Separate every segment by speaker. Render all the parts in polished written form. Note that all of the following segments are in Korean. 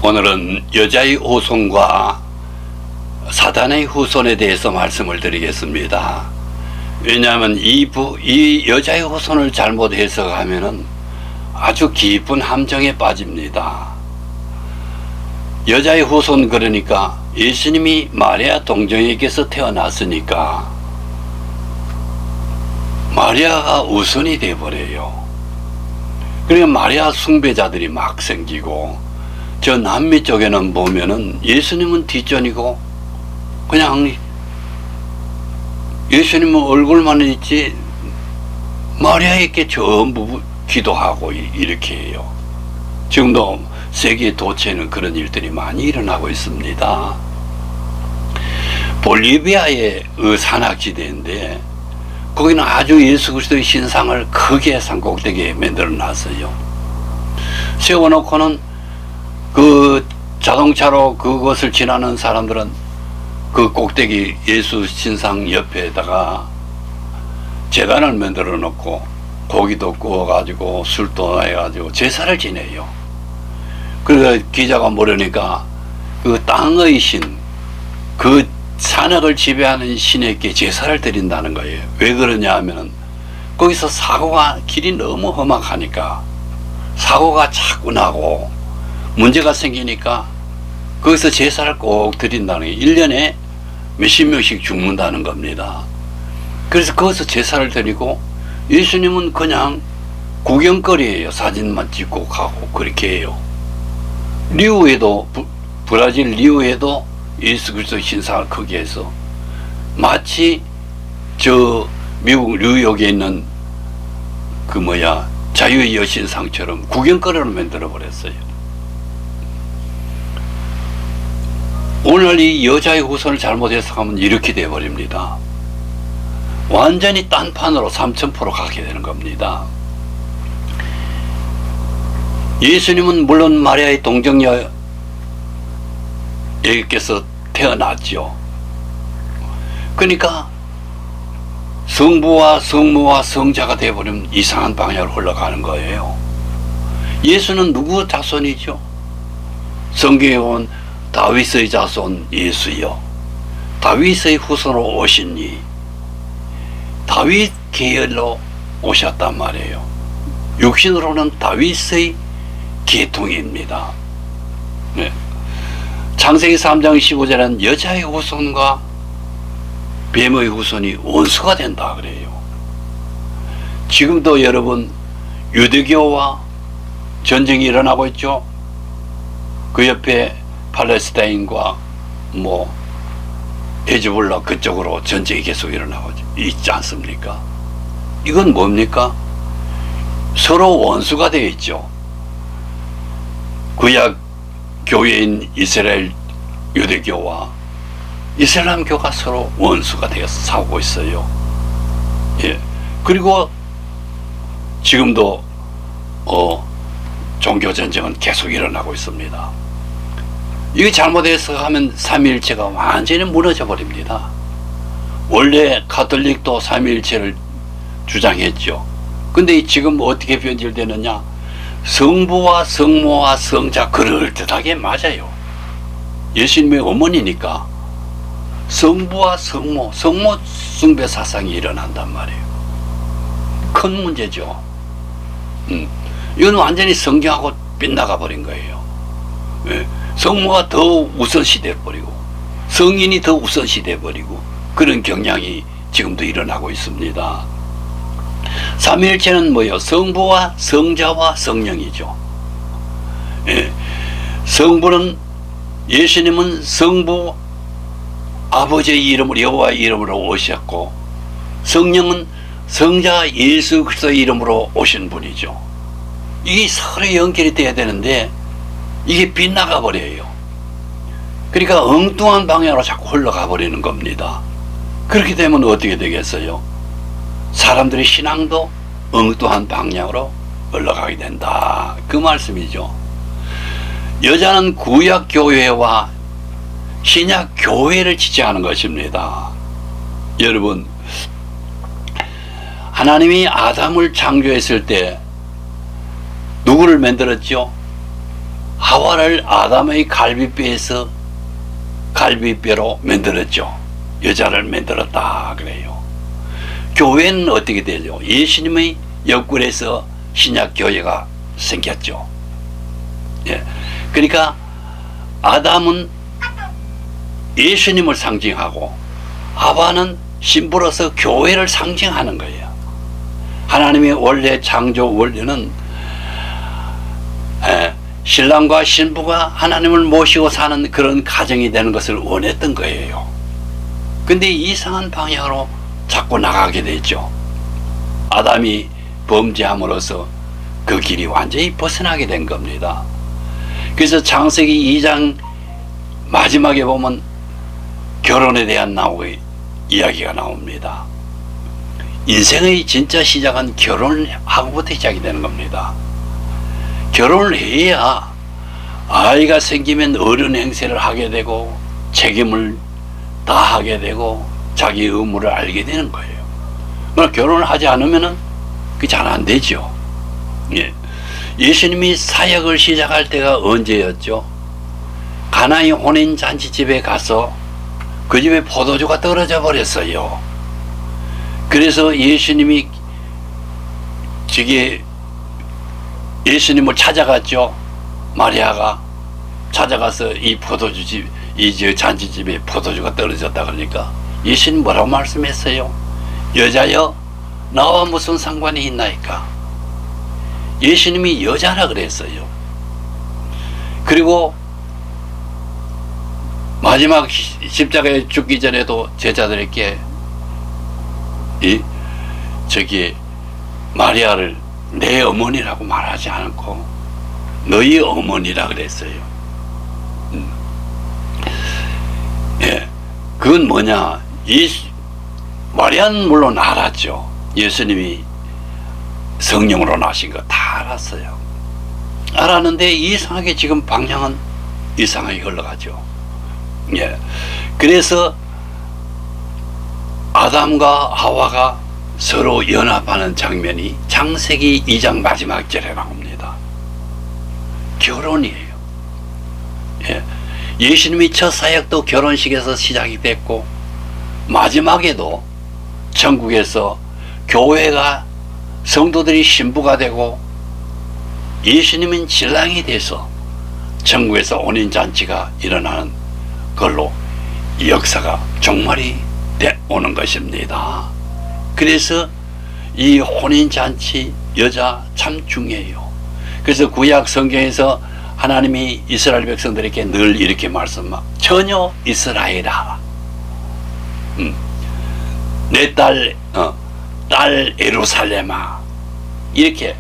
Speaker 1: 오늘은 여자의 후손과 사단의 후손에 대해서 말씀을 드리겠습니다. 왜냐하면 이 여자의 후손을 잘못 해석하면은 아주 깊은 함정에 빠집니다. 여자의 후손, 그러니까 예수님이 마리아 동정에게서 태어났으니까 마리아가 우선이 되어버려요. 그러니까 마리아 숭배자들이 막 생기고, 저 남미 쪽에는 보면은 예수님은 뒷전이고 그냥 예수님은 얼굴만 있지 마리아에게 전부 기도하고 이렇게 해요. 지금도 세계 도처에는 그런 일들이 많이 일어나고 있습니다. 볼리비아의 산악지대인데 거기는 아주 예수 그리스도의 신상을 크게 산꼭대기에 만들어 놨어요. 세워놓고는 그 자동차로 그것을 지나는 사람들은 그 꼭대기 예수 신상 옆에다가 제단을 만들어 놓고 고기도 구워가지고 술도 해가지고 제사를 지내요. 그래서 기자가 물으니까 그 땅의 신, 그 산악을 지배하는 신에게 제사를 드린다는 거예요. 왜 그러냐 하면은 거기서 사고가, 길이 너무 험악하니까 사고가 자꾸 나고 문제가 생기니까 거기서 제사를 꼭 드린다는 게 1년에 몇십 명씩 죽는다는 겁니다. 그래서 거기서 제사를 드리고 예수님은 그냥 구경거리예요. 사진만 찍고 가고 그렇게 해요. 리우에도, 브라질 리우에도 예수 그리스도 신상을 크게 해서 마치 저 미국 뉴욕에 있는 자유의 여신상처럼 구경거리를 만들어 버렸어요. 오늘 이 여자의 후손을 잘못 해석하면 이렇게 되어버립니다. 완전히 딴판으로 3000% 가게 되는 겁니다. 예수님은 물론 마리아의 동정녀에게서 태어났죠. 그러니까 성부와 성모와 성자가 되어버리면 이상한 방향으로 흘러가는 거예요. 예수는 누구 자손이죠? 성경에 온 다윗의 자손 예수여, 다윗의 후손으로 오시니, 다윗 계열로 오셨단 말이에요. 육신으로는 다윗의 계통입니다. 네. 창세기 3장 15절에는 여자의 후손과 뱀의 후손이 원수가 된다 그래요. 지금도 여러분 유대교와 전쟁이 일어나고 있죠. 그 옆에 팔레스타인과 헤즈볼라 그쪽으로 전쟁이 계속 일어나고 있지 않습니까? 이건 뭡니까? 서로 원수가 되어 있죠. 구약 교회인 이스라엘 유대교와 이슬람교가 서로 원수가 되어서 싸우고 있어요. 예. 그리고 지금도 종교 전쟁은 계속 일어나고 있습니다. 이거 잘못해서 하면 삼위일체가 완전히 무너져 버립니다. 원래 가톨릭도 삼위일체를 주장했죠. 근데 지금 어떻게 변질되느냐? 성부와 성모와 성자 그럴듯하게 맞아요. 예수님의 어머니니까 성부와 성모 숭배 사상이 일어난단 말이에요. 큰 문제죠. 이건 완전히 성경하고 빗나가 버린 거예요. 예. 성모가 더 우선시 돼버리고 성인이 더 우선시 돼버리고 그런 경향이 지금도 일어나고 있습니다. 삼위일체는 뭐예요? 성부와 성자와 성령이죠. 예. 성부는, 예수님은 성부 아버지의 이름으로, 여호와의 이름으로 오셨고, 성령은 성자 예수 그리스도의 이름으로 오신 분이죠. 이게 서로 연결이 돼야 되는데 이게 빗나가 버려요. 그러니까 엉뚱한 방향으로 자꾸 흘러가 버리는 겁니다. 그렇게 되면 어떻게 되겠어요? 사람들의 신앙도 엉뚱한 방향으로 흘러가게 된다, 그 말씀이죠. 여자는 구약 교회와 신약 교회를 지지하는 것입니다. 여러분, 하나님이 아담을 창조했을 때 누구를 만들었죠? 하와를 아담의 갈비뼈로 만들었죠. 여자를 만들었다 그래요. 교회는 어떻게 되죠? 예수님의 옆구리에서 신약 교회가 생겼죠. 예. 그러니까 아담은 예수님을 상징하고 하와는 신부로서 교회를 상징하는 거예요. 하나님의 원래 창조 원리는 신랑과 신부가 하나님을 모시고 사는 그런 가정이 되는 것을 원했던 거예요. 근데 이상한 방향으로 자꾸 나가게 됐죠. 아담이 범죄함으로써 그 길이 완전히 벗어나게 된 겁니다. 그래서 창세기 2장 마지막에 보면 결혼에 대한 이야기가 나옵니다. 인생의 진짜 시작은 결혼하고부터 시작이 되는 겁니다. 결혼을 해야 아이가 생기면 어른 행세를 하게 되고 책임을 다하게 되고 자기 의무를 알게 되는 거예요. 그러나 결혼을 하지 않으면 그게 잘 안 되죠. 예. 예수님이 사역을 시작할 때가 언제였죠? 가나의 혼인잔치집에 가서 그 집에 포도주가 떨어져 버렸어요. 그래서 예수님이 예수님을 찾아갔죠. 마리아가 찾아가서 이 포도주집, 이 잔치집에 포도주가 떨어졌다 그러니까 예수님 뭐라고 말씀했어요? 여자여, 나와 무슨 상관이 있나이까? 예수님이 여자라 그랬어요. 그리고 마지막 십자가에 죽기 전에도 제자들에게 마리아를 내 어머니라고 말하지 않고 너희 어머니라 그랬어요. 예, 그건 뭐냐? 마리아는 물론 알았죠. 예수님이 성령으로 나신 거 다 알았어요. 알았는데 이상하게 지금 방향은 이상하게 흘러가죠. 예, 그래서 아담과 하와가 서로 연합하는 장면이 창세기 2장 마지막 절에 나옵니다. 결혼이에요. 예. 예수님이 첫 사역도 결혼식에서 시작이 됐고 마지막에도 천국에서 교회가 성도들이 신부가 되고 예수님은 신랑이 돼서 천국에서 혼인잔치가 일어나는 걸로 이 역사가 종말이 오는 것입니다. 그래서 이 혼인잔치 여자 참 중요해요. 그래서 구약 성경에서 하나님이 이스라엘 백성들에게 늘 이렇게 말씀하고 처녀 이스라엘아, 내 딸 예루살렘아, 이렇게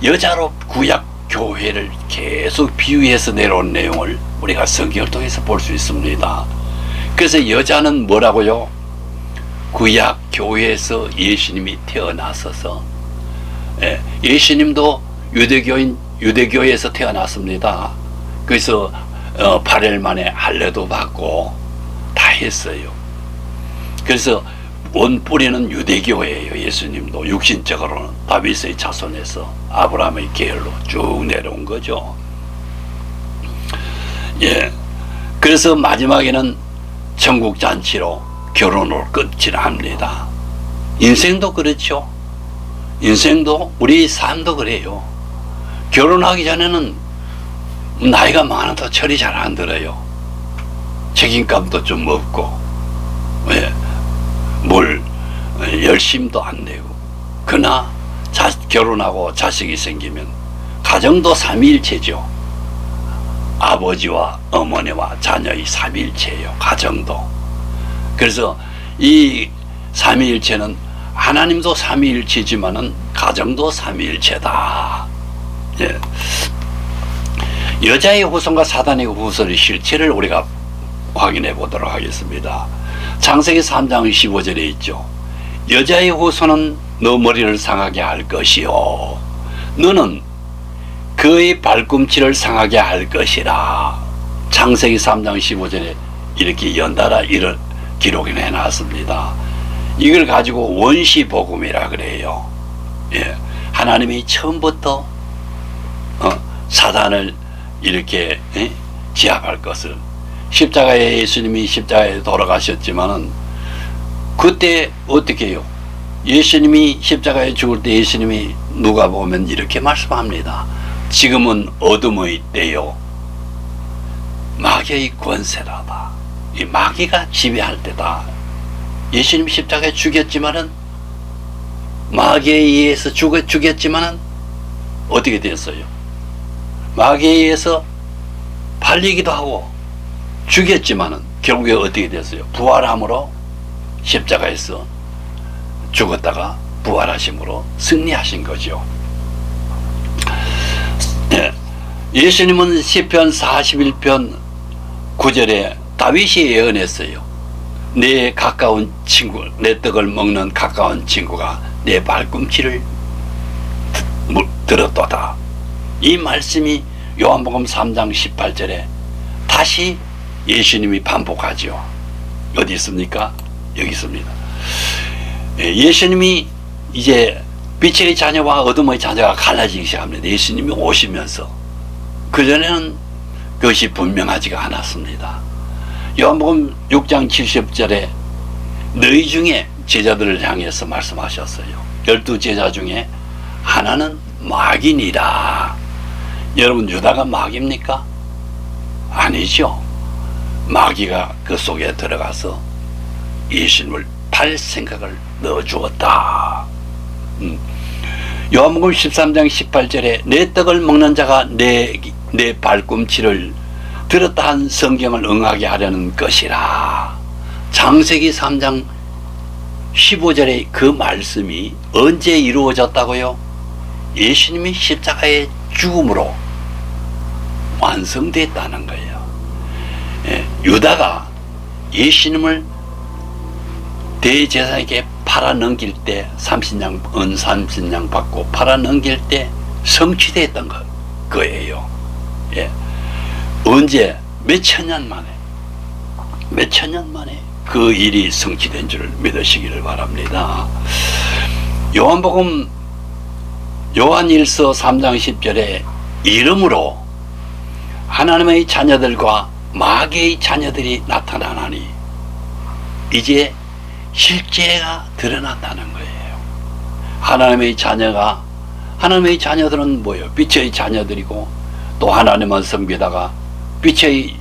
Speaker 1: 여자로 구약 교회를 계속 비유해서 내려온 내용을 우리가 성경을 통해서 볼 수 있습니다. 그래서 여자는 뭐라고요? 구약 교회에서 예수님이 태어나셔서, 예수님도 유대교에서 태어났습니다. 그래서 8일 만에 할례도 받고 다 했어요. 그래서 원 뿌리는 유대교예요. 예수님도 육신적으로는 다윗의 자손에서 아브라함의 계열로 쭉 내려온 거죠. 예. 그래서 마지막에는 천국 잔치로 결혼을 끝을 합니다. 인생도 그렇죠. 인생도 우리 삶도 그래요. 결혼하기 전에는 나이가 많아도 철이 잘 안 들어요. 책임감도 좀 없고, 예. 뭘 열심도 안 되고. 그러나 결혼하고 자식이 생기면 가정도 삼위일체죠. 아버지와 어머니와 자녀의 삼위일체예요. 가정도. 그래서 이 삼위일체는 하나님도 삼위일체지만은 가정도 삼위일체다. 예. 여자의 후손과 사단의 후손의 실체를 우리가 확인해 보도록 하겠습니다. 창세기 3장 15절에 있죠. 여자의 후손은 너 머리를 상하게 할 것이요 너는 그의 발꿈치를 상하게 할 것이라. 창세기 3장 15절에 이렇게 연달아 이를 기록해 놨습니다. 이걸 가지고 원시복음이라 그래요. 예. 하나님이 처음부터 사단을 이렇게 제압할 것을. 십자가에 예수님이 십자가에 돌아가셨지만은 그때 어떻게 해요? 예수님이 십자가에 죽을 때 예수님이 누가 보면 이렇게 말씀합니다. 지금은 어둠의 때요 마귀의 권세라다. 이 마귀가 지배할 때다. 예수님 십자가에 죽였지만은 마귀에 의해서 죽였지만은 어떻게 됐어요? 마귀에 의해서 팔리기도 하고 죽였지만은 결국에 어떻게 됐어요? 부활함으로 십자가에서 죽었다가 부활하심으로 승리하신 거죠. 예수님은 시편 41편 9절에 다윗이 예언했어요. 내 가까운 친구, 내 떡을 먹는 가까운 친구가 내 발꿈치를 들었도다. 이 말씀이 요한복음 3장 18절에 다시 예수님이 반복하죠. 어디 있습니까? 여기 있습니다. 예수님이 이제 빛의 자녀와 어둠의 자녀가 갈라지기 시작합니다. 예수님이 오시면서 그전에는 그것이 분명하지가 않았습니다. 요한복음 6장 70절에 너희 중에 제자들을 향해서 말씀하셨어요. 12제자 중에 하나는 마귀니라. 여러분 유다가 마귀입니까? 아니죠. 마귀가 그 속에 들어가서 예수님을 팔 생각을 넣어주었다. 요한복음 13장 18절에 내 떡을 먹는 자가 내 발꿈치를 들었다 한 성경을 응하게 하려는 것이라. 창세기 3장 15절에 그 말씀이 언제 이루어졌다고요? 예수님이 십자가의 죽음으로 완성됐다는 거예요. 유다가 예수님을 대제사장에게 팔아 넘길 때 30냥 은 30냥 받고 팔아 넘길 때 성취됐던 거예요. 언제 몇 천 년 만에 그 일이 성취된 줄을 믿으시기를 바랍니다. 요한복음 요한일서 3장 10절에 이름으로 하나님의 자녀들과 마귀의 자녀들이 나타나나니 이제 실제가 드러난다는 거예요. 하나님의 자녀들은 뭐예요? 빛의 자녀들이고 또 하나님은 섬기다가 빛이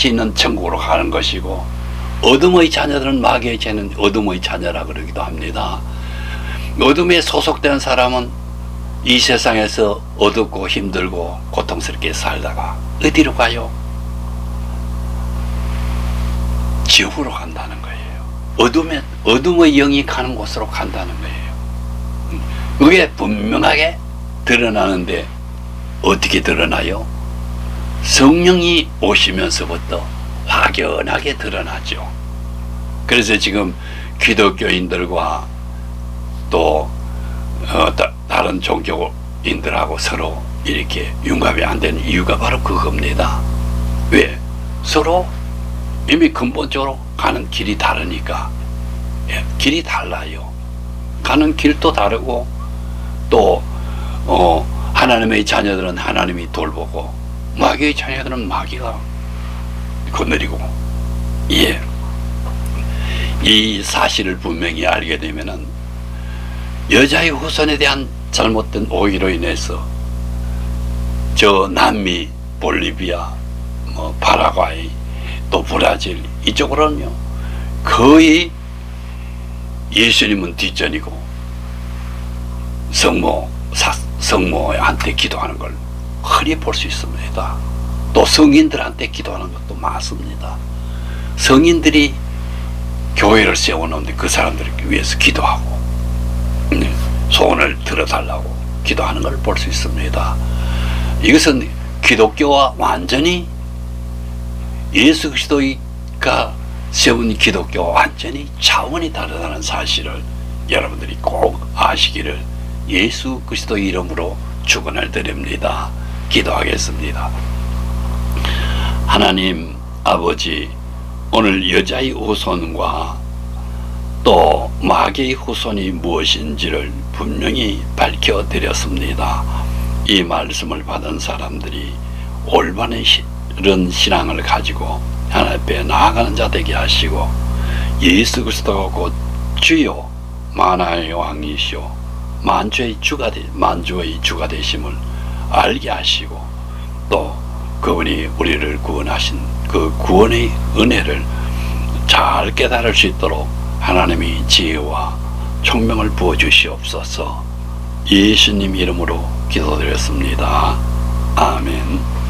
Speaker 1: 있는 천국으로 가는 것이고 어둠의 자녀들은 마귀의 자녀는 어둠의 자녀라 그러기도 합니다. 어둠에 소속된 사람은 이 세상에서 어둡고 힘들고 고통스럽게 살다가 어디로 가요? 지옥으로 간다는 거예요. 어둠의 영이 가는 곳으로 간다는 거예요. 그게 분명하게 드러나는데 어떻게 드러나요? 성령이 오시면서부터 확연하게 드러나죠. 그래서 지금 기독교인들과 또 다른 종교인들하고 서로 이렇게 융합이 안 되는 이유가 바로 그겁니다. 왜? 서로 이미 근본적으로 가는 길이 다르니까. 길이 달라요. 가는 길도 다르고 또 하나님의 자녀들은 하나님이 돌보고 마귀의 자녀들은 마귀가 거느리고. 이 사실을 분명히 알게 되면은 여자의 후손에 대한 잘못된 오해로 인해서 저 남미, 볼리비아, 파라과이, 또 브라질 이쪽으로는요 거의 예수님은 뒷전이고 성모한테 기도하는 걸 흔히 볼 수 있습니다. 또 성인들한테 기도하는 것도 많습니다. 성인들이 교회를 세워놓는데 그 사람들을 위해서 기도하고 소원을 들어달라고 기도하는 걸 볼 수 있습니다. 이것은 기독교와 완전히 예수 그리스도가 세운 기독교와 완전히 차원이 다르다는 사실을 여러분들이 꼭 아시기를 예수 그리스도 이름으로 축원을 드립니다. 기도하겠습니다. 하나님 아버지, 오늘 여자의 후손과 또 마귀의 후손이 무엇인지를 분명히 밝혀드렸습니다. 이 말씀을 받은 사람들이 올바른 이런 신앙을 가지고 하나님 앞에 나아가는 자 되게 하시고, 예수 그리스도가 곧 주요 만화의 왕이시오 만주의 주가 되심을 알게 하시고, 또 그분이 우리를 구원하신 그 구원의 은혜를 잘 깨달을 수 있도록 하나님이 지혜와 총명을 부어주시옵소서. 예수님 이름으로 기도드렸습니다. 아멘.